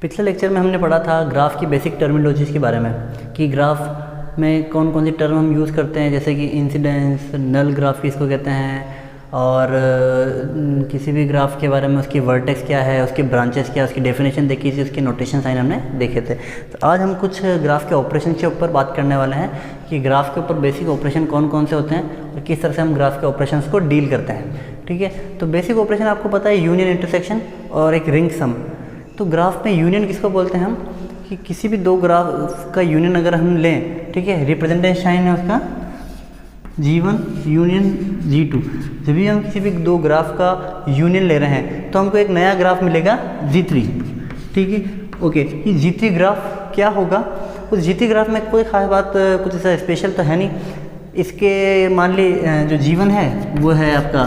पिछले लेक्चर में हमने पढ़ा था ग्राफ की बेसिक टर्मिनोलॉजीज़ के बारे में कि ग्राफ में कौन कौन सी टर्म हम यूज़ करते हैं, जैसे कि इंसिडेंस, नल ग्राफ किसको कहते हैं, और किसी भी ग्राफ के बारे में उसकी वर्टेक्स क्या है, उसके ब्रांचेस क्या है, उसकी डेफिनेशन देखी थी, उसके नोटेशन साइन हमने देखे थे। तो आज हम कुछ ग्राफ के ऑपरेशन के ऊपर बात करने वाले हैं कि ग्राफ के ऊपर बेसिक ऑपरेशन कौन कौन से होते हैं और किस तरह से हम ग्राफ के ऑपरेशन को डील करते हैं। ठीक है, तो बेसिक ऑपरेशन आपको पता है यूनियन, इंटरसेक्शन और एक रिंग सम। तो ग्राफ में यूनियन किसको बोलते हैं हम, कि किसी भी दो ग्राफ का यूनियन अगर हम लें, ठीक है, रिप्रेजेंटेशन साइन है उसका G1 यूनियन G2। जब भी हम किसी भी दो ग्राफ का यूनियन ले रहे हैं तो हमको एक नया ग्राफ मिलेगा G3। ठीक है, ओके, ये G3 ग्राफ क्या होगा, उस G3 ग्राफ में कोई खास बात, कुछ ऐसा स्पेशल तो है नहीं। इसके मान ली जो G1 है वो है आपका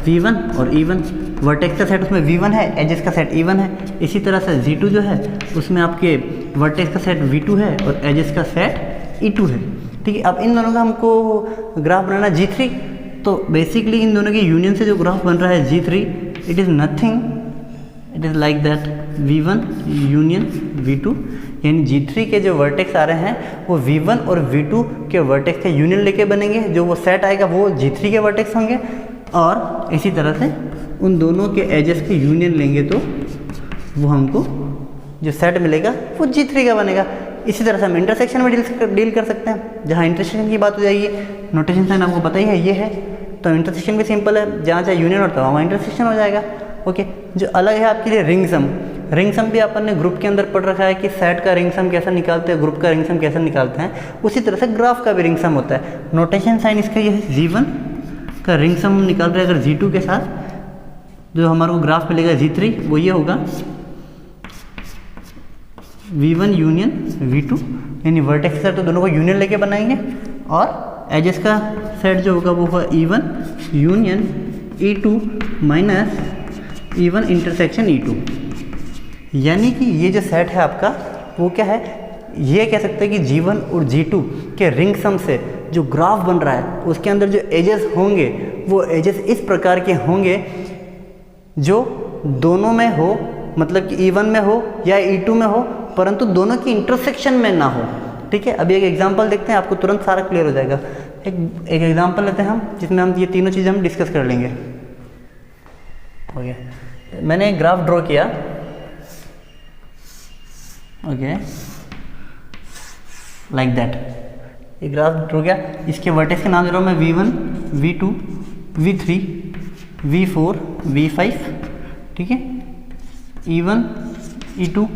V1 और E1, वर्टेक्स का सेट उसमें V1 है, एजेस का सेट E1 है। इसी तरह से G2 जो है उसमें आपके वर्टेक्स का सेट V2 है और एजेस का सेट E2 है। ठीक है, अब इन दोनों का हमको ग्राफ बनाना G3। तो बेसिकली इन दोनों के यूनियन से जो ग्राफ बन रहा है G3, it is nothing, it is like that V1 union V2, यानी G3 के जो वर्टेक्स आ रहे हैं वो V1 और V2 के वर्टेक्स का यूनियन लेके बनेंगे। जो वो सेट आएगा वो G3 के वर्टेक्स होंगे, और इसी तरह से उन दोनों के एजेस के यूनियन लेंगे तो वो हमको जो सेट मिलेगा वो G3 का बनेगा। इसी तरह से हम इंटरसेक्शन में डील कर सकते हैं। जहाँ इंटरसेक्शन की बात हो जाएगी, नोटेशन साइन आपको पता ही है ये है, तो इंटरसेक्शन भी सिंपल है, जहाँ चाहे यूनियन होता है वहाँ इंटरसेक्शन हो जाएगा। ओके, जो अलग है आपके लिए रिंग सम। रिंग सम भी अपन ने ग्रुप के अंदर पढ़ रखा है कि सेट का रिंग सम कैसा निकालते हैं, ग्रुप का रिंग सम कैसा निकालते हैं। उसी तरह से ग्राफ का भी रिंग सम होता है। नोटेशन साइन इसका ये है, G1 का रिंग सम निकाल रहे हैं अगर G2 के साथ, जो हमारे को ग्राफ मिलेगा G3 वो ये होगा V1 यूनियन V2, यानी वर्टेक्स सेट तो दोनों को यूनियन लेके बनाएंगे, और एजेस का सेट जो होगा वो होगा E1 union E2 minus E1 intersection E2। यानी कि ये जो सेट है आपका वो क्या है, ये कह सकते हैं कि G1 और G2 के रिंग सम से जो ग्राफ बन रहा है उसके अंदर जो एजेस होंगे वो एजेस इस प्रकार के होंगे जो दोनों में हो, मतलब कि E1 में हो या E2 में हो, परंतु दोनों की इंटरसेक्शन में ना हो। ठीक है, अभी एक एग्जांपल देखते हैं, आपको तुरंत सारा क्लियर हो जाएगा। एक एग्जांपल लेते हैं हम, जिसमें हम ये तीनों चीज़ें हम डिस्कस कर लेंगे। ओके, मैंने एक ग्राफ ड्रॉ किया। ओके, लाइक दैट, ये ग्राफ ड्रॉ किया। इसके वर्टेक्स के नाम दे रहा हूँ मैं V1, V2, V3, V4, V5। ठीक है, E1, E2,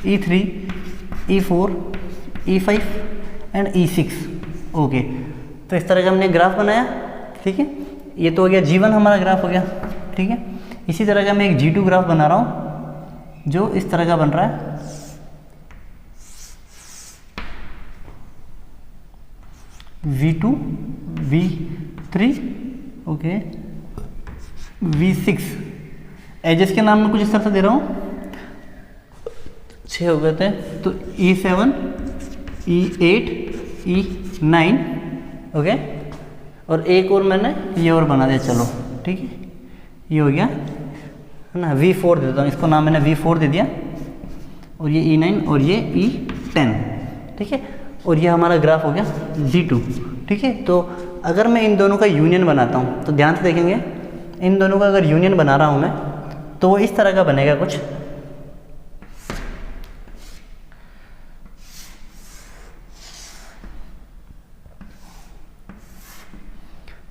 E3, E4, E5 and E6। Okay, तो इस तरह का हमने ग्राफ बनाया। ठीक है, ये तो हो गया G1 हमारा ग्राफ हो गया। ठीक है, इसी तरह का मैं एक G2 ग्राफ बना रहा हूँ जो इस तरह का बन रहा है। V2, V3, okay, V6। Edges के नाम में कुछ इस तरह से दे रहा हूँ, 6 हो गए थे, तो E7, E8, E9। ओके, और एक और मैंने ये और बना दिया, चलो ठीक है, ये हो गया है ना, V4 दे देता हूँ, इसको नाम मैंने V4 दे दिया, और ये E9 और ये E10। ठीक है, और ये हमारा ग्राफ हो गया G2। ठीक है, तो अगर मैं इन दोनों का यूनियन बनाता हूँ तो ध्यान से देखेंगे, इन दोनों का अगर यूनियन बना रहा हूँ मैं तो वो इस तरह का बनेगा कुछ।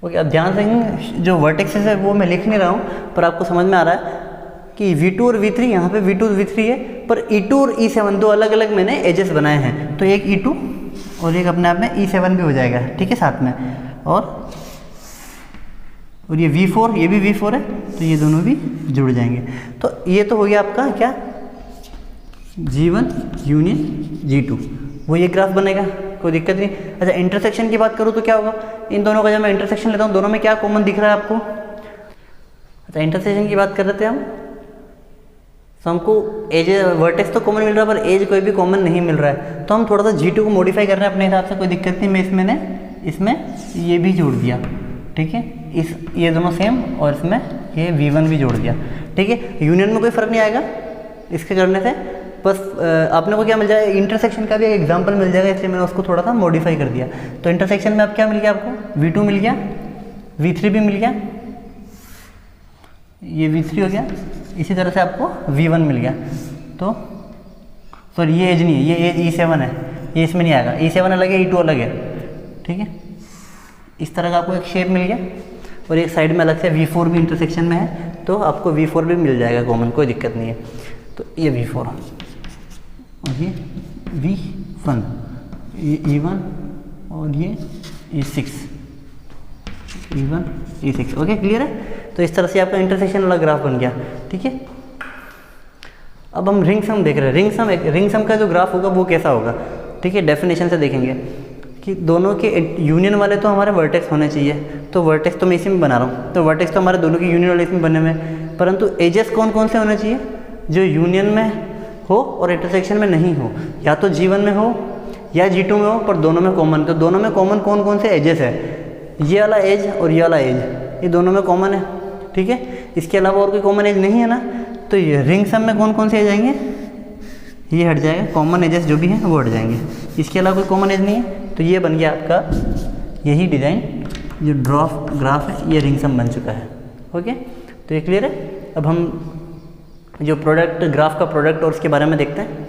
ओके, अब ध्यान देंगे, जो वर्टेक्सेस है वो मैं लिख नहीं रहा हूँ, पर आपको समझ में आ रहा है कि V2 और V3, यहाँ पे V2 और V3 है, पर E2 और E7 दो अलग अलग मैंने एजेस बनाए हैं, तो एक E2 और एक अपने आप में E7 भी हो जाएगा। ठीक है, साथ में, और ये V4, ये भी V4 है, तो ये दोनों भी जुड़ जाएंगे। तो ये तो हो गया आपका क्या, G1 यूनियन G2, वो ये ग्राफ बनेगा, कोई दिक्कत नहीं। अच्छा, इंटरसेक्शन की बात करूँ तो क्या होगा, इन दोनों का जब मैं इंटरसेक्शन लेता हूँ दोनों में क्या कॉमन दिख रहा है आपको। अच्छा, इंटरसेक्शन की बात कर रहे थे हम, तो हमको एज वर्टेक्स तो कॉमन मिल रहा है पर एज कोई भी कॉमन नहीं मिल रहा है, तो हम थोड़ा सा G2 को मॉडिफाई कर रहे हैं अपने हिसाब से, कोई दिक्कत नहीं। मैं इसमें ये भी जोड़ दिया। ठीक है, ये दोनों सेम, और इसमें ये V1 भी जोड़ दिया। ठीक है, यूनियन में कोई फ़र्क नहीं आएगा इसके करने से, बस आपने को क्या मिल जाएगा, इंटरसेक्शन का भी एक एग्जांपल मिल जाएगा, इसलिए मैंने उसको थोड़ा सा मॉडिफाई कर दिया। तो इंटरसेक्शन में अब क्या मिल गया आपको, V2 मिल गया, V3 भी मिल गया, ये V3 हो गया, इसी तरह से आपको V1 मिल गया। तो सॉरी ये एज नहीं है, ये एज E7 है, ये इसमें नहीं आएगा, E7 अलग है, E2 अलग है, ठीक है। इस तरह का आपको एक शेप मिल गया और एक साइड में अलग से V4 भी इंटरसेक्शन में है, तो आपको V4 भी मिल जाएगा कॉमन, कोई दिक्कत नहीं है। तो ये V4 और ये V1, ये E1 और ये E6, E1 E6, okay clear है। तो इस तरह से आपका इंटरसेक्शन वाला ग्राफ बन गया, ठीक है। अब हम रिंग सम देख रहे हैं। रिंग सम का जो ग्राफ होगा वो कैसा होगा, ठीक है। डेफिनेशन से देखेंगे कि दोनों के यूनियन वाले तो हमारे वर्टेक्स होने चाहिए, तो वर्टेक्स तो मैं इसी में बना रहा हूँ, तो वर्टेक्स तो हमारे दोनों के यूनियन वाले इसमें बने हुए हैं, परंतु एजेस कौन कौन से होने चाहिए, जो यूनियन में हो और इंटरसेक्शन में नहीं हो, या तो G1 में हो या G2 में हो, पर दोनों में कॉमन। तो दोनों में कॉमन कौन कौन से एजेस है, ये वाला एज और ये वाला एज, ये दोनों में कॉमन है, ठीक है। इसके अलावा और कोई कॉमन एज नहीं है ना, तो ये रिंग सम में कौन कौन से एज आएंगे, ये हट जाएगा, कॉमन एजेस जो भी हैं वो हट जाएंगे, इसके अलावा कोई कॉमन एज नहीं है। तो ये बन गया आपका यही डिज़ाइन, जो ड्रॉप ग्राफ है ये रिंग सम बन चुका है, ओके। तो ये क्लियर है। अब हम जो प्रोडक्ट, ग्राफ का प्रोडक्ट और उसके बारे में देखते हैं।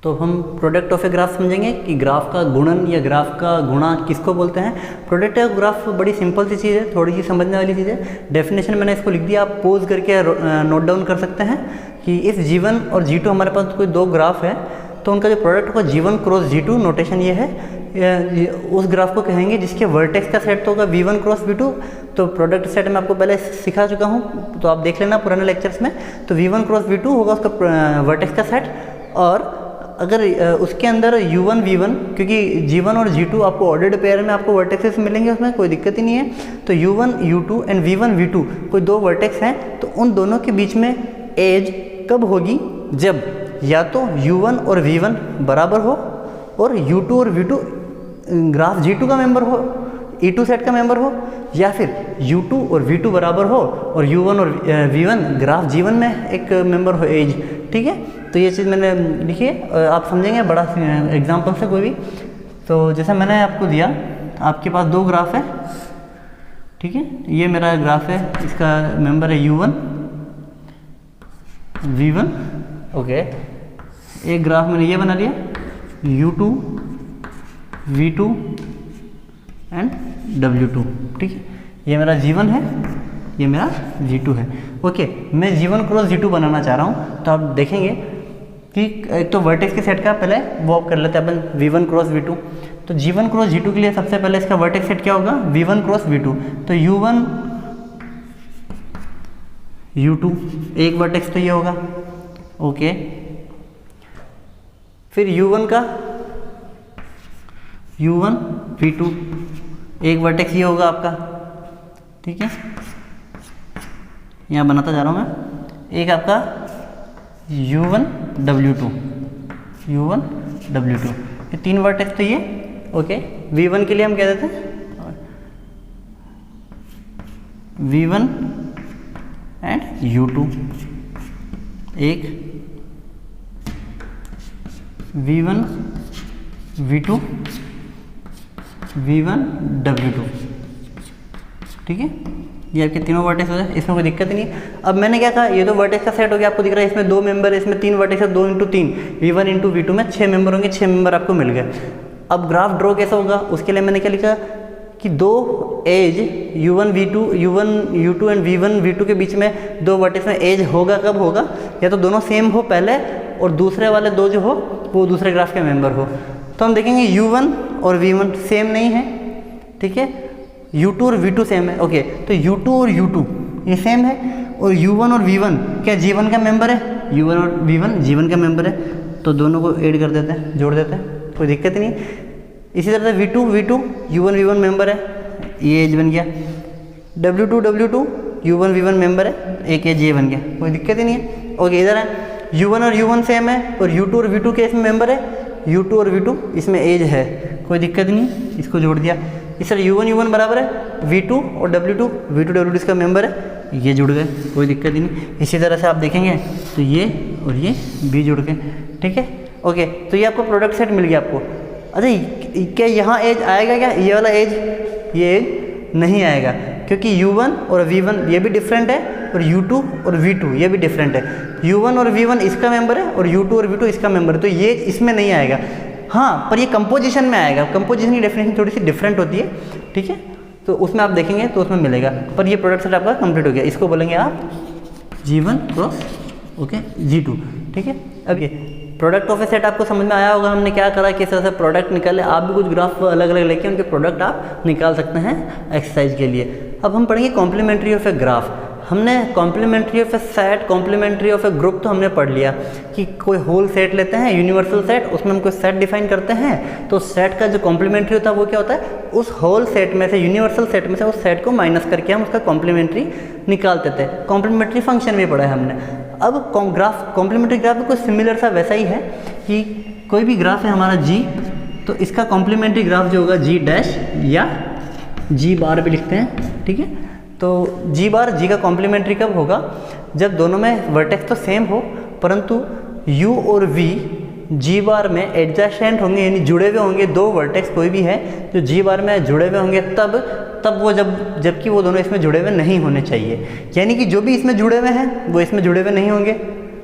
तो हम प्रोडक्ट ऑफ ए ग्राफ समझेंगे कि ग्राफ का गुणन या ग्राफ का गुणा किसको बोलते हैं। प्रोडक्ट ऑफ ग्राफ बड़ी सिंपल सी चीज़ है, थोड़ी सी समझने वाली चीज़ है। डेफिनेशन मैंने इसको लिख दिया, आप पोज करके नोट डाउन कर सकते हैं कि इस G1 और G2 हमारे पास कोई दो ग्राफ है, तो उनका जो प्रोडक्ट होगा G1 क्रॉस G2, नोटेशन ये है, उस ग्राफ को कहेंगे जिसके वर्टेक्स का सेट होगा V1 क्रॉस V2। तो प्रोडक्ट सेट मैं आपको पहले सिखा चुका हूँ, तो आप देख लेना पुराने लेक्चर्स में। तो V1 क्रॉस V2 होगा उसका वर्टेक्स का सेट, और अगर उसके अंदर U1 V1, क्योंकि G1 और G2 आपको ऑर्डर्ड पेयर में आपको वर्टेक्सेस मिलेंगे, उसमें कोई दिक्कत ही नहीं है। तो U1 U2 and V1 V2 कोई दो वर्टेक्स हैं, तो उन दोनों के बीच में एज कब होगी, जब या तो U1 और V1 बराबर हो और U2 और V2 ग्राफ G2 का मेंबर हो, E2 सेट का मेंबर हो, या फिर U2 और V2 बराबर हो और U1 और V1 ग्राफ G1 में एक मेंबर हो एज, ठीक है। तो ये चीज़ मैंने लिखी है, आप समझेंगे बड़ा एग्जांपल से कोई भी। तो जैसे मैंने आपको दिया, आपके पास दो ग्राफ है, ठीक है। ये मेरा ग्राफ है, इसका मेंबर है U1 V1, ओके। एक ग्राफ मैंने ये बना लिया U2 V2 एंड W2, ठीक है। ये मेरा G1 है, ये मेरा G2 है, ओके। मैं G1 क्रॉस G2 बनाना चाह रहा हूँ, तो आप देखेंगे कि एक तो वर्टेक्स के सेट का पहले वो कर लेते हैं अपन, V1 क्रॉस V2। तो G1 क्रॉस G2 के लिए सबसे पहले इसका वर्टेक्स सेट क्या होगा, V1 क्रॉस V2। तो U1 U2 एक वर्टेक्स तो ये होगा, ओके। फिर U1 का U1 V2 एक वर्टेक्स ये होगा आपका, ठीक है। यहाँ बनाता जा रहा हूँ मैं। एक आपका U1 W2, U1 W2, ये तीन वर्टेक्स तो ये, ओके। V1 के लिए हम कह देते हैं V1 एंड U2, एक V1 V2 V1 W2, ठीक है। ये आपके तीनों वर्टेक्स हो जाए, इसमें कोई दिक्कत ही नहीं। अब मैंने क्या कहा, ये तो वर्टेक्स का सेट हो गया, आपको दिख रहा है इसमें दो मेंबर है, इसमें तीन वर्टेक्स है, 2 × 3 V1 × V2 में 6 मेंबर होंगे, 6 मेंबर आपको मिल गए। अब ग्राफ ड्रॉ कैसा होगा, उसके लिए मैंने क्या लिखा कि दो as U1 U2 and V1 V2 के बीच में दो वर्टेक्स में एज होगा, कब होगा, या तो दोनों सेम हो पहले और दूसरे वाले दो जो हो वो दूसरे ग्राफ के मेंबर हो। तो हम देखेंगे U1 और V1 सेम नहीं है, ठीक है। U2 और V2 सेम है, ओके। तो U2 और U2 ये सेम है, और U1 और V1 क्या G1 का मेंबर है, U1 और V1 G1 का मेंबर है, तो दोनों को ऐड कर देते हैं, जोड़ देते हैं, कोई दिक्कत नहीं। इसी तरह से V2 U1 V1 मेंबर है, ये एज बन गया। W2 U1 V1 मेंबर है, एक एज ये बन गया, कोई दिक्कत ही नहीं है, ओके। इधर है U1 और U1 सेम है, और U2 और V2 के इसमें मेंबर है, U2 और V2 इसमें एज है, कोई दिक्कत नहीं, इसको जोड़ दिया। इस तरह U1 बराबर है V2 और W2 W2 इसका मेंबर है, ये जुड़ गए, कोई दिक्कत ही नहीं। इसी तरह से आप देखेंगे तो ये और ये भी जुड़ गए, ठीक है। ओके, तो ये आपको प्रोडक्ट सेट मिल गया आपको। अच्छा, क्या यहाँ एज आएगा क्या? ये वाला एज, ये एज नहीं आएगा, क्योंकि U1 और V1 ये भी डिफरेंट है, और U2 और V2 ये भी डिफरेंट है। U1 और V1 इसका मेंबर है, और U2 और V2 इसका मेंबर है, तो ये इसमें नहीं आएगा। हाँ, पर ये कंपोजिशन में आएगा। कंपोजिशन की डेफिनेशन थोड़ी सी डिफरेंट होती है, ठीक है, तो उसमें आप देखेंगे तो उसमें मिलेगा। पर ये प्रोडक्ट सेट आपका कंप्लीट हो गया। इसको बोलेंगे आप G1 क्रॉस ओके G2, ठीक है। अब ये प्रोडक्ट ऑफ ए सेट आपको समझ में आया होगा, हमने क्या करा, किस तरह से प्रोडक्ट निकाले। आप भी कुछ ग्राफ अलग अलग लेके उनके प्रोडक्ट आप निकाल सकते हैं एक्सरसाइज के लिए। अब हम पढ़ेंगे कॉम्प्लीमेंट्री ऑफ ए ग्राफ। हमने complementary of a set, complementary of a group तो हमने पढ़ लिया कि कोई होल सेट लेते हैं, यूनिवर्सल सेट, उसमें हम कोई सेट डिफाइन करते हैं, तो सेट का जो कॉम्प्लीमेंट्री होता है वो क्या होता है, उस होल सेट में से, यूनिवर्सल सेट में से उस सेट को माइनस करके हम उसका कॉम्प्लीमेंट्री निकालते थे। कॉम्प्लीमेंट्री फंक्शन भी पढ़ा है हमने। अब ग्राफ, कॉम्प्लीमेंट्री ग्राफ में कुछ सिमिलर सा वैसा ही है कि कोई भी ग्राफ है हमारा G, तो इसका कॉम्प्लीमेंट्री ग्राफ जो होगा G डैश या G बार भी लिखते हैं, ठीक है। तो G बार, G का कॉम्प्लीमेंट्री कब होगा, जब दोनों में वर्टेक्स तो सेम हो, परंतु U और V G बार में एडजेसेंट होंगे, यानी जुड़े हुए होंगे। दो वर्टेक्स कोई भी है जो G बार में जुड़े हुए होंगे तब वो जबकि वो दोनों इसमें जुड़े हुए नहीं होने चाहिए, यानी कि जो भी इसमें जुड़े हुए हैं वो इसमें जुड़े हुए नहीं होंगे,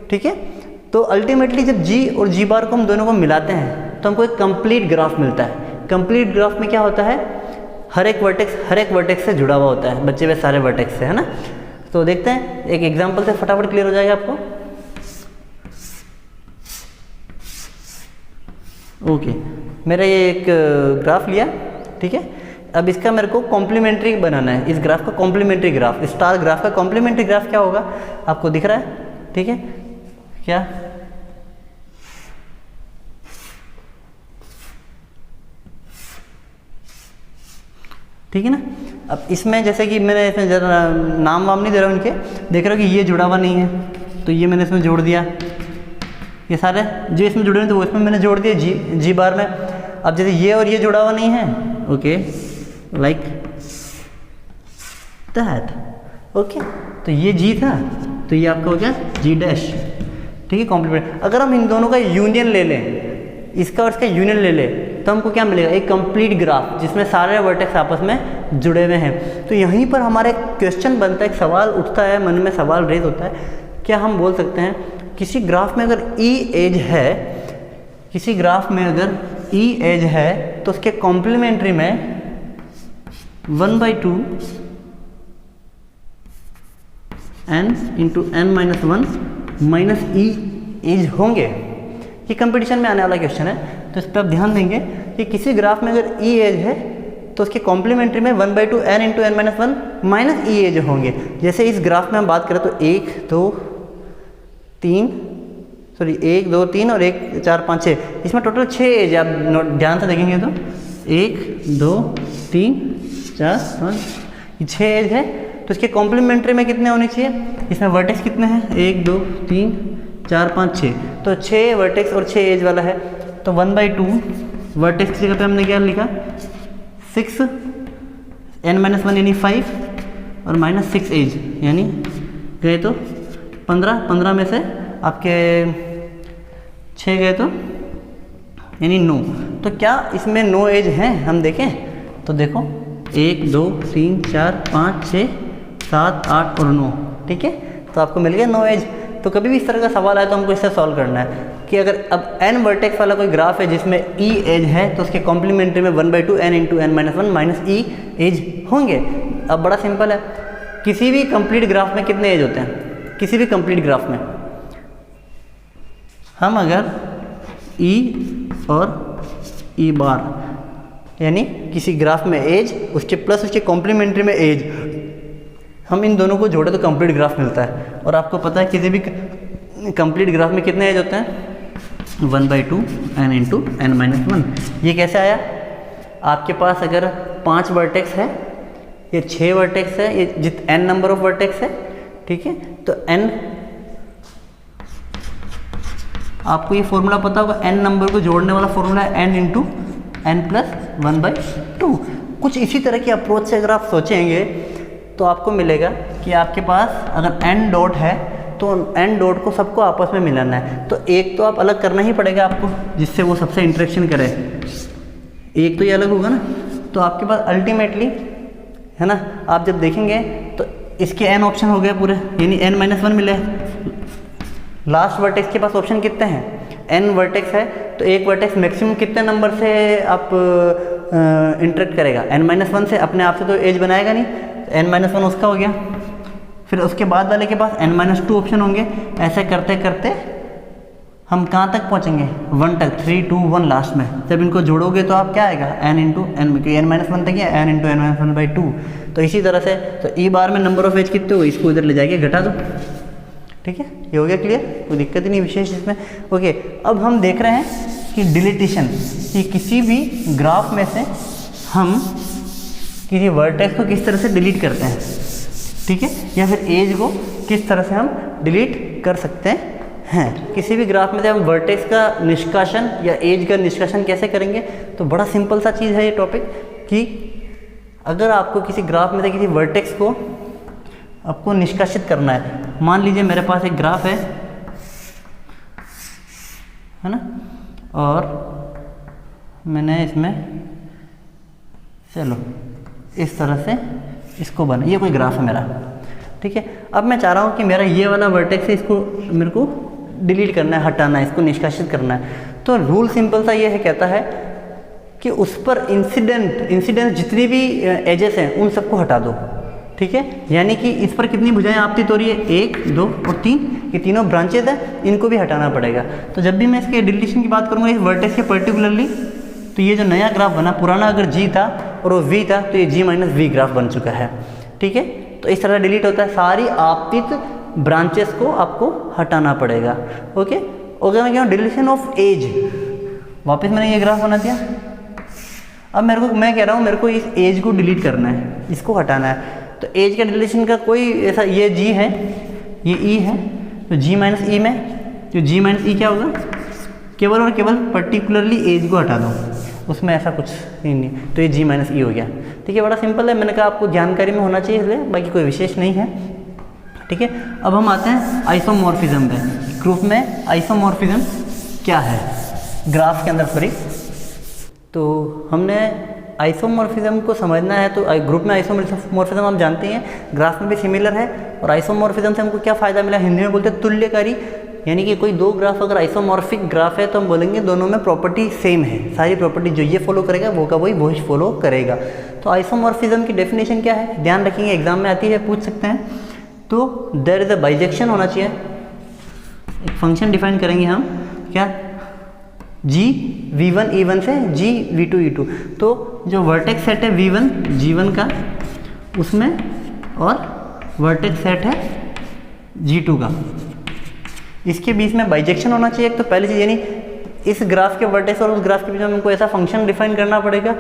ठीक है। तो अल्टीमेटली जब G और G बार को हम दोनों को मिलाते हैं तो हमको एक कंप्लीट ग्राफ मिलता है। कंप्लीट ग्राफ में क्या होता है, हर एक वर्टेक्स से जुड़ा हुआ होता है, बचे हुए सारे वर्टेक्स से, है ना। तो देखते हैं एक एग्जांपल से, फटाफट क्लियर हो जाएगा आपको। ओके, मेरा ये एक ग्राफ लिया, ठीक है। अब इसका मेरे को कॉम्प्लीमेंट्री बनाना है, इस ग्राफ का कॉम्प्लीमेंट्री ग्राफ, स्टार ग्राफ का कॉम्प्लीमेंट्री ग्राफ क्या होगा आपको दिख रहा है, ठीक है। क्या ठीक है ना। अब इसमें जैसे कि मैंने इसमें जरा नाम वाम नहीं दे रहा हूँ इनके, देख रहा हूँ कि ये जुड़ा हुआ नहीं है, तो ये मैंने इसमें जोड़ दिया। ये सारे जो इसमें जुड़े हैं तो वो इसमें मैंने जोड़ दिए जी बार में। अब जैसे ये और ये जुड़ा हुआ नहीं है, ओके, लाइक दैट, ओके, तो ये G था, तो ये आपका हो गया G डैश, ठीक है, कॉम्प्लीमेंट। अगर हम इन दोनों का यूनियन ले लें, इसका और इसका यूनियन ले लें, तो हमको क्या मिलेगा, एक कंप्लीट ग्राफ जिसमें सारे वर्टेक्स आपस में जुड़े हुए हैं। तो यहीं पर हमारा एक क्वेश्चन बनता है, एक सवाल उठता है, मन में सवाल रेज होता है, क्या हम बोल सकते हैं किसी ग्राफ में अगर E एज है, किसी ग्राफ में अगर E एज है तो उसके कॉम्प्लीमेंट्री में 1/2 n into n minus 1 minus E edge होंगे। ये कंपटीशन में आने वाला क्वेश्चन है, तो इस पर आप ध्यान देंगे कि किसी ग्राफ में अगर E एज है तो उसके कॉम्प्लीमेंट्री में 1/2 n into n minus 1 minus E edge होंगे। जैसे इस ग्राफ में हम बात करें तो 1 2 3 और 1 4 5 6, इसमें टोटल 6 एज, आप ध्यान से देखेंगे तो 1 2 3 4 5 ये 6 एज है। तो इसके कॉम्प्लीमेंट्री में कितने होने चाहिए, इसमें वर्टेक्स कितने हैं, 1 2 3 4 5 6, तो 6 वर्टेक्स और 6 एज वाला है। तो 1/2 वर्टेक्स की जगह पे हमने क्या लिखा, 6 n माइनस 1 यानी 5 और माइनस 6 एज यानी गए तो 15 में से आपके 6 गए तो यानी 9। तो क्या इसमें 9 एज हैं, हम देखें तो देखो 1 2 3 4 5 6 7 8 और 9, ठीक है। तो आपको मिल गया 9 एज। तो कभी भी इस तरह का सवाल आए तो हमको इससे सॉल्व करना है कि अगर अब n वर्टेक्स वाला कोई ग्राफ है जिसमें E एज है तो उसके कॉम्प्लीमेंट्री में 1/2 n into n minus 1 minus E edge होंगे। अब बड़ा सिंपल है, किसी भी कंप्लीट ग्राफ में कितने एज होते हैं, किसी भी कंप्लीट ग्राफ में हम अगर E और E बार यानी किसी ग्राफ में एज उसके प्लस उसके कॉम्प्लीमेंट्री में एज, हम इन दोनों को जोड़े तो कंप्लीट ग्राफ मिलता है। और आपको पता है किसी भी कंप्लीट ग्राफ में कितने एज होते हैं, 1/2 n इंटू n माइनस 1। ये कैसे आया, आपके पास अगर 5 वर्टेक्स है, ये 6 वर्टेक्स है, ये n नंबर ऑफ वर्टेक्स है, ठीक है। तो n, आपको ये फॉर्मूला पता होगा, n नंबर को जोड़ने वाला फॉर्मूला है n इंटू n प्लस 1/2। कुछ इसी तरह की अप्रोच से अगर आप सोचेंगे तो आपको मिलेगा कि कि आपके पास अगर n डॉट है तो n डॉट को सबको आपस में मिलाना है, तो एक तो आप अलग करना ही पड़ेगा आपको जिससे वो सबसे इंटरेक्शन करे, एक तो ये अलग होगा ना। तो आपके पास अल्टीमेटली है ना, आप जब देखेंगे तो इसके n ऑप्शन हो गए पूरे, यानी n-1 मिले। लास्ट वर्टेक्स के पास ऑप्शन कितने हैं, n वर्टेक्स है, तो एक वर्टेक्स मैक्सिमम कितने नंबर से आप इंटरेक्ट करेगा, n-1 से। अपने आप से तो एज बनाएगा नहीं, तो n-1 उसका हो गया। फिर उसके बाद वाले के पास n-2 ऑप्शन होंगे। ऐसे करते करते हम कहाँ तक पहुँचेंगे, 1 तक, 3 2 1 लास्ट में। जब इनको जोड़ोगे तो आप क्या आएगा, n इंटू एन, n-1 तक है, n इंटू n-1/2। तो इसी तरह से तो ई बार में नंबर ऑफ एज कितने हो, इसको इधर ले जाके घटा दो। ठीक है, ये हो गया क्लियर, कोई दिक्कत ही नहीं विशेष इसमें। ओके, अब हम देख रहे हैं कि डिलीटेशन, कि किसी भी ग्राफ में से हम किसी वर्टेक्स को किस तरह से डिलीट करते हैं, ठीक है, या फिर एज को किस तरह से हम डिलीट कर सकते हैं। किसी भी ग्राफ में से हम वर्टेक्स का निष्कासन या एज का निष्कासन कैसे करेंगे, तो बड़ा सिंपल सा चीज़ है ये टॉपिक, कि अगर आपको किसी ग्राफ में से किसी वर्टेक्स को आपको निष्कासित करना है। मान लीजिए मेरे पास एक ग्राफ है ना, और मैंने इसमें चलो इस तरह से इसको बना, ये कोई ग्राफ है मेरा, ठीक है। अब मैं चाह रहा हूँ कि मेरा ये वाला वर्टेक्स है, इसको मेरे को डिलीट करना है, हटाना है, इसको निष्कासित करना है। तो रूल सिंपल सा ये है, कहता है कि उस पर इंसिडेंट जितनी भी एजेस हैं उन सबको हटा दो, ठीक है। यानी कि इस पर कितनी भुजाएं आपतित हो रही है, 1 2 और 3, ये तीनों ब्रांचेज हैं, इनको भी हटाना पड़ेगा। तो जब भी मैं इसके डिलीशन की बात करूँगा इस वर्टेक्स के पर्टिकुलरली, तो ये जो नया ग्राफ बना, पुराना अगर G था और वो V था, तो ये G-V ग्राफ बन चुका है, ठीक है। तो इस तरह डिलीट होता है, सारी आपतित ब्रांचेस को आपको हटाना पड़ेगा। ओके, अगर मैं कहूँ डिलीशन ऑफ एज, वापस मैंने ये ग्राफ बना दिया। अब मैं कह रहा हूँ मेरे को इस एज को डिलीट करना है, इसको हटाना है। तो एज का डिलीशन का कोई ऐसा, ये G है, ये E है, तो G-E में जो G-E क्या होगा, केवल और केवल पर्टिकुलरली एज को हटा दो, उसमें ऐसा कुछ नहीं, तो ये G-E हो गया, ठीक है। बड़ा सिंपल है, मैंने कहा आपको जानकारी में होना चाहिए, इसलिए बाकी कोई विशेष नहीं है, ठीक है। अब हम आते हैं आइसोमॉर्फिज्म पे। ग्रुप में आइसोमॉर्फिज्म क्या है ग्राफ के अंदर, सॉरी। तो हमने आइसोमॉर्फिज्म को समझना है, तो ग्रुप में आइसोमॉर्फिज्म हम जानते हैं, ग्राफ में भी सिमिलर है। और आइसोमॉर्फिज्म से हमको क्या फ़ायदा मिला, हिंदी में बोलते हैं तुल्यकारी। यानी कि कोई दो ग्राफ अगर आइसोमॉर्फिक ग्राफ है तो हम बोलेंगे दोनों में प्रॉपर्टी सेम है, सारी प्रॉपर्टी जो ये फॉलो करेगा वो का वही फॉलो करेगा। तो आइसोमॉर्फिज्म की डेफिनेशन क्या है, ध्यान रखेंगे, एग्जाम में आती है, पूछ सकते हैं। तो देयर इज अ बाइजेक्शन होना चाहिए, एक फंक्शन डिफाइन करेंगे हम, क्या, G V1 E1 से G V2 E2। तो जो वर्टेक्स सेट है V1 G1 का, उसमें और वर्टेक्स सेट है G2 का, इसके बीच में बाइजेक्शन होना चाहिए। तो पहली चीज़, यानी इस ग्राफ के वर्टेक्स और उस ग्राफ के बीच में हमको ऐसा फंक्शन डिफाइन करना पड़ेगा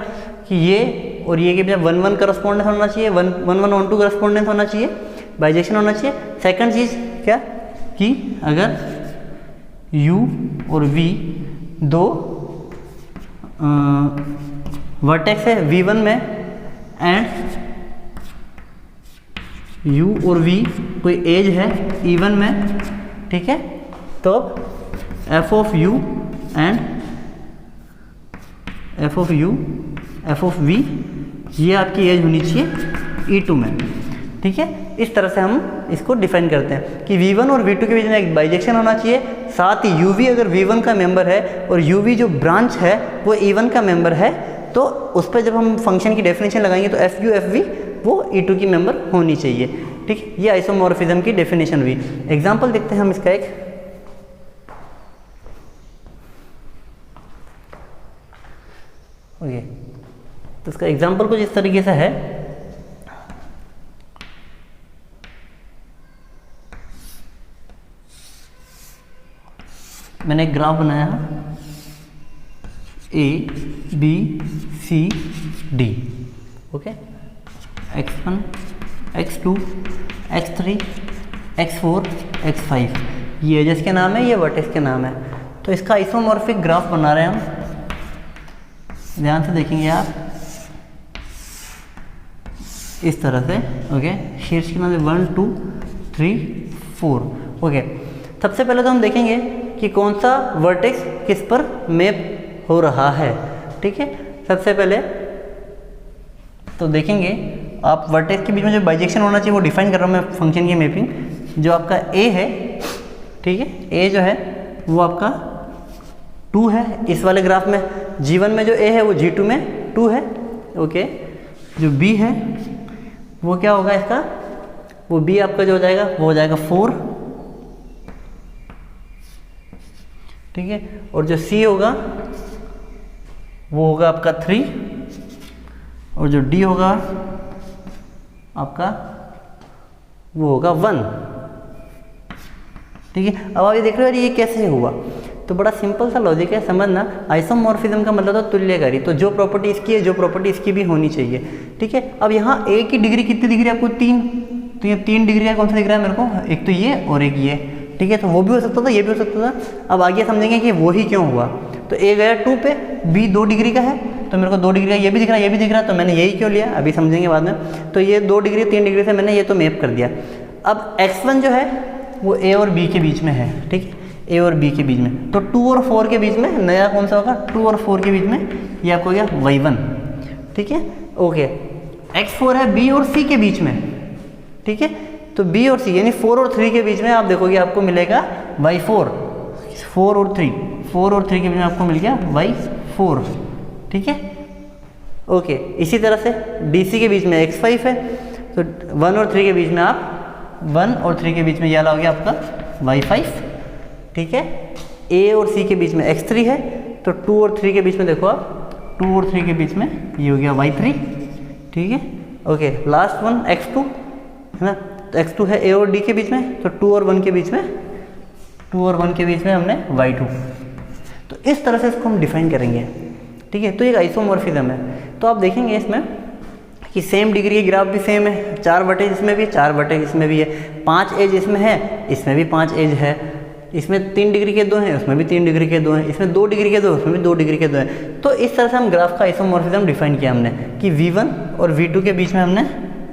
कि ये और ये के बीच 1 1 करस्पॉन्डेंस होना चाहिए, 1 1 1 2 करस्पॉन्डेंस होना चाहिए, बाइजेक्शन होना चाहिए। सेकंड चीज़ क्या, कि अगर U और V दो वर्टेक्स है V1 में, एंड U और V कोई एज है E1 में, ठीक है। तो f of u and f of u f of v, ये आपकी एज होनी चाहिए E2 में, ठीक है। इस तरह से हम इसको डिफाइन करते हैं कि V1 और V2 के बीच में एक बाइजेक्शन होना चाहिए, साथ ही UV अगर V1 का मेंबर है और UV जो ब्रांच है वो E1 का मेंबर है, तो उस पर जब हम फंक्शन की डेफिनेशन लगाएंगे तो FU FV वो E2 की मेंबर होनी चाहिए, ठीक। ये आइसोमॉर्फिज्म की डेफिनेशन हुई। एग्जांपल देखते हैं हम इसका एक, ओके। तो इसका एग्जांपल कुछ इस तरीके से है, मैंने एक ग्राफ बनाया A B C D, okay, x1 x2 x3 x4 x5, ये एजेस के नाम है, ये वर्टेक्स के नाम है। तो इसका आइसोमॉर्फिक ग्राफ बना रहे हैं हम, ध्यान से देखेंगे आप। इस तरह से। ओके, शीर्ष के नाम 1 2 3 4। ओके, सबसे पहले तो हम देखेंगे कि कौन सा वर्टेक्स किस पर मैप हो रहा है। ठीक है, सबसे पहले तो देखेंगे आप वर्टेक्स के बीच में जो बाइजेक्शन होना चाहिए वो डिफाइन कर रहा हूँ मैं फंक्शन की मैपिंग। जो आपका ए है, ठीक है, ए जो है वो आपका 2 है इस वाले ग्राफ में। G1 में जो ए है वो G2 में 2 है। ओके, जो बी है वो क्या होगा इसका, वो बी आपका जो हो जाएगा वो हो जाएगा 4। ठीक है, और जो सी होगा वो होगा आपका 3, और जो डी होगा आपका वो होगा 1। ठीक है, अब आप ये देख रहे हो ये कैसे हुआ, तो बड़ा सिंपल सा लॉजिक है, समझना। आइसोमॉर्फिज्म का मतलब तो तुल्यकारी, तो जो प्रॉपर्टी इसकी है जो प्रॉपर्टी इसकी भी होनी चाहिए। ठीक है, अब यहाँ ए की डिग्री कितनी दिख रही है आपको, 3, तो ये 3 डिग्री का कौन सा दिख रहा है मेरे को, एक तो ये और एक ये। ठीक है, तो वो भी हो सकता था, ये भी हो सकता था। अब आगे समझेंगे कि वो ही क्यों हुआ। तो ए गया 2 पे, बी 2 डिग्री का है, तो मेरे को 2 डिग्री का ये भी दिख रहा है, ये भी दिख रहा है, तो मैंने यही क्यों लिया, अभी समझेंगे बाद में। तो ये 2 डिग्री 3 डिग्री से मैंने ये तो मैप कर दिया। अब x1 जो है वो ए और बी के बीच में है। ठीक है, ए और बी के बीच में, तो 2 और 4 के बीच में नया कौन सा होगा, 2 और 4 के बीच में ये आपको हो गया y1। ठीक है, ओके, x4 है बी और सी के बीच में। ठीक है, तो बी और सी यानी 4 और 3 के बीच में आप देखोगे आपको मिलेगा y4। 4 और 3 के बीच में आपको मिल गया y4। ठीक है, ओके, इसी तरह से DC के बीच में x5 है, तो 1 और 3 के बीच में आप 1 और 3 के बीच में ये वाला हो गया आपका y5। ठीक है, A और C के बीच में x3 है, तो 2 और 3 के बीच में देखो आप 2 और 3 के बीच में ये हो गया y3। ठीक है, ओके, लास्ट वन x2 है ना, तो x2 है A और D के बीच में, तो 2 और 1 के बीच में, 2 और 1 के बीच में हमने y2। तो इस तरह से इसको हम डिफाइन करेंगे। ठीक है, तो एक आइसोमॉर्फिज्म है। तो आप देखेंगे इसमें कि सेम डिग्री के ग्राफ भी सेम है, 4 वर्टेक्स इसमें भी है, 4 वर्टेक्स इसमें भी है, 5 एज इसमें है, इसमें भी 5 एज है, इसमें 3 डिग्री के 2 हैं, उसमें भी 3 डिग्री के 2 हैं, इसमें 2 डिग्री के 2, उसमें भी 2 डिग्री के 2 हैं। तो इस तरह से हम ग्राफ का आइसोमॉर्फिज्म डिफाइन किया हमने कि V1 और V2 के बीच में हमने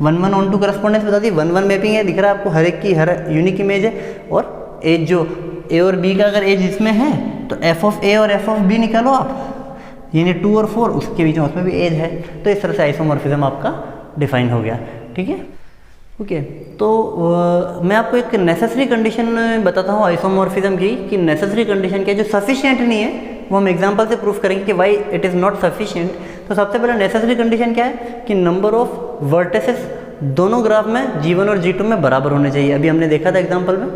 1 1 ऑन टू करस्पॉन्डेंस बता दी। 1 1 मैपिंग है, दिख रहा है आपको, हर एक की हर यूनिक इमेज है। और एज जो A और B का अगर एज इसमें है तो f ऑफ A और f ऑफ B निकालो आप, यानी 2 और 4 उसके बीच में उसमें भी एज है। तो इस तरह से आइसोमॉर्फिज्म आपका डिफाइन हो गया। ठीक है, ओके, तो मैं आपको एक नेसेसरी कंडीशन बताता हूँ आइसोमॉर्फिज्म की, कि नेसेसरी कंडीशन क्या है, जो सफिशिएंट नहीं है वो हम एग्जांपल से प्रूफ करेंगे कि why it is not sufficient. तो सबसे पहले नेसेसरी कंडीशन क्या है कि नंबर ऑफ वर्टिसेस दोनों ग्राफ में G1 और G2 में बराबर होने चाहिए, अभी हमने देखा था एग्जाम्पल में।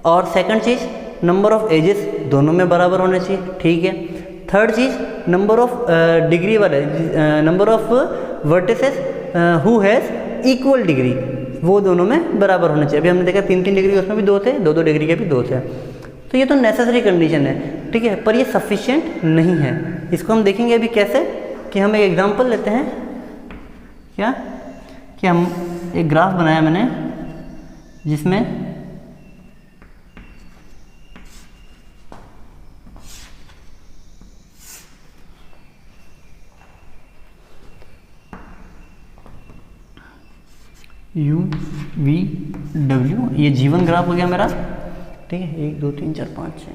और सेकंड चीज़, नंबर ऑफ एजेस दोनों में बराबर होने चाहिए। ठीक है, थर्ड चीज़, नंबर ऑफ डिग्री वाले, number of vertices who has equal degree, वो दोनों में बराबर होने चाहिए। अभी हमने देखा 3 3 डिग्री उसमें भी 2 थे, 2 2 डिग्री के भी 2 थे। तो ये तो नेसेसरी कंडीशन है। ठीक है, पर ये सफिशिएंट नहीं है। इसको हम देखेंगे अभी कैसे, कि हम एक एग्जांपल लेते हैं। क्या कि हम एक ग्राफ बनाया मैंने जिसमें UVW, ये G1 ग्राफ हो गया मेरा। ठीक है, 1 2 3 4 5 6।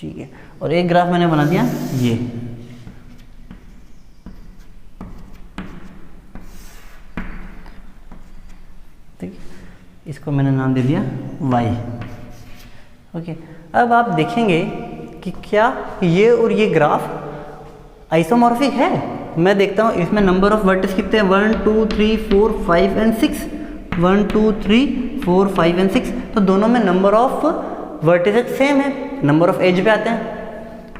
ठीक है, और एक ग्राफ मैंने बना दिया ये। ठीक है, इसको मैंने नाम दे दिया Y। ओके, अब आप देखेंगे कि क्या ये और ये ग्राफ आइसोमॉर्फिक है। मैं देखता हूँ इसमें नंबर ऑफ वर्टिस कितने हैं, 1 2 3 4 5 एंड 6, 1 2 3 4 5 एंड 6। तो दोनों में नंबर ऑफ वर्टिसेस सेम है। नंबर ऑफ एज पे आते हैं,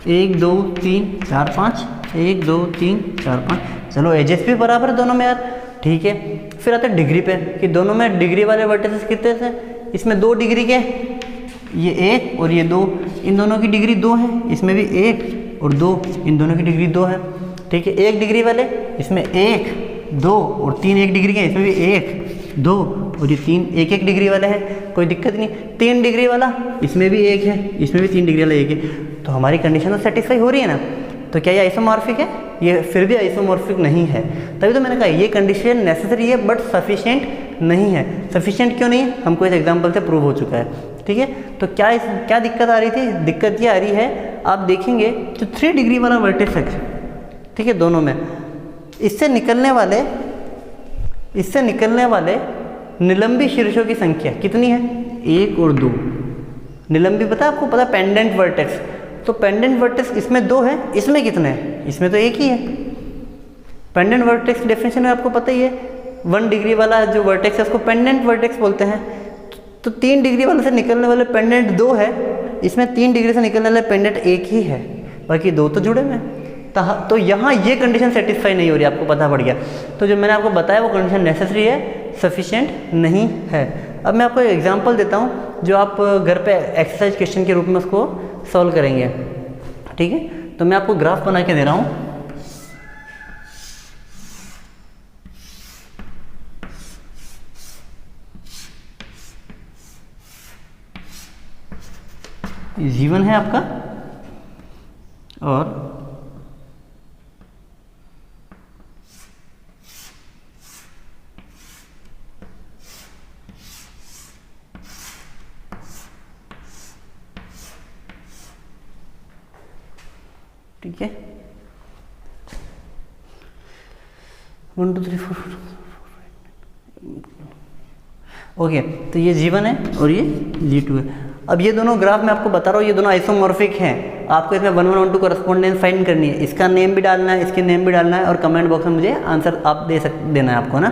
1 2 3 4 5, 1 2 3 4 5। चलो एजेस भी बराबर है दोनों में यार। ठीक है, फिर आते हैं डिग्री पे, कि दोनों में डिग्री वाले वर्टिसेस कितने थे। इसमें 2 डिग्री के, ये 1 और ये 2, इन दोनों की डिग्री 2 है। इसमें भी 1 और 2, इन दोनों की डिग्री 2 है। ठीक है, 1 डिग्री वाले, इसमें 1 2 और 3 1 डिग्री के, इसमें भी 1 2 और ये 3 1 1 डिग्री वाले हैं, कोई दिक्कत नहीं। 3 डिग्री वाला, इसमें भी 1 है, इसमें भी 3 डिग्री वाला 1 है। तो हमारी कंडीशन तो सेटिस्फाई हो रही है ना। तो क्या ये आइसोमॉर्फिक है? ये फिर भी आइसोमॉर्फिक नहीं है। तभी तो मैंने कहा ये कंडीशन नेसेसरी है बट सफिशिएंट नहीं है। सफिशिएंट क्यों नहीं है? हमको इस एग्जांपल से प्रूव हो चुका है। ठीक है, तो क्या दिक्कत आ रही थी? दिक्कत ये आ रही है, आप देखेंगे जो 3 डिग्री वाला वर्टेक्स है, ठीक है, दोनों में इससे निकलने वाले निलंबी शीर्षों की संख्या कितनी है? 1 और 2। निलंबी पता है आपको? पता है पेंडेंट वर्टेक्स। तो पेंडेंट वर्टेक्स इसमें 2 है, इसमें कितने हैं? इसमें तो 1 ही है। पेंडेंट वर्टेक्स की डेफिनेशन में आपको पता ही है, 1 डिग्री वाला जो वर्टेक्स है उसको पेंडेंट वर्टेक्स बोलते हैं। तो 3 डिग्री वाले से निकलने वाले पेंडेंट 2 है, इसमें 3 डिग्री से निकलने वाले पेंडेंट 1 ही है, बाकी 2 तो जुड़े हुए हैं। तो यहाँ ये कंडीशन सेटिस्फाई नहीं हो रही, आपको पता पड़ गया। तो जो मैंने आपको बताया वो कंडीशन नेसेसरी है, सफिशिएंट नहीं है। अब मैं आपको एक एग्जांपल देता हूँ जो आप घर पे एक्सरसाइज क्वेश्चन के रूप में उसको सॉल्व करेंगे। ठीक है, तो मैं आपको ग्राफ बना के दे रहा हूँ। जीवन है आपका और ठीक है, 1 2 3 4 ओके। तो ये जीवन है और ये G2 है। अब ये दोनों ग्राफ मैं आपको बता रहा हूँ, ये दोनों आइसोमॉर्फिक हैं। आपको इसमें 1 1 1 2 कॉरेस्पॉन्डेंस फाइंड करनी है, इसका नेम भी डालना है, इसके नेम भी डालना है और कमेंट बॉक्स में मुझे आंसर आप देना है आपको ना।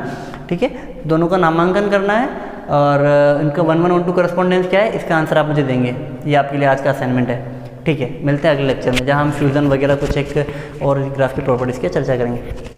ठीक है, दोनों का नामांकन करना है और इनका 1 1 1 2 कॉरेस्पॉन्डेंस क्या है इसका आंसर आप मुझे देंगे। ये आपके लिए आज का असाइनमेंट है। ठीक है, मिलते हैं अगले लेक्चर में जहाँ हम फ्यूजन वगैरह कुछ एक और ग्राफ की प्रॉपर्टीज़ की चर्चा करेंगे।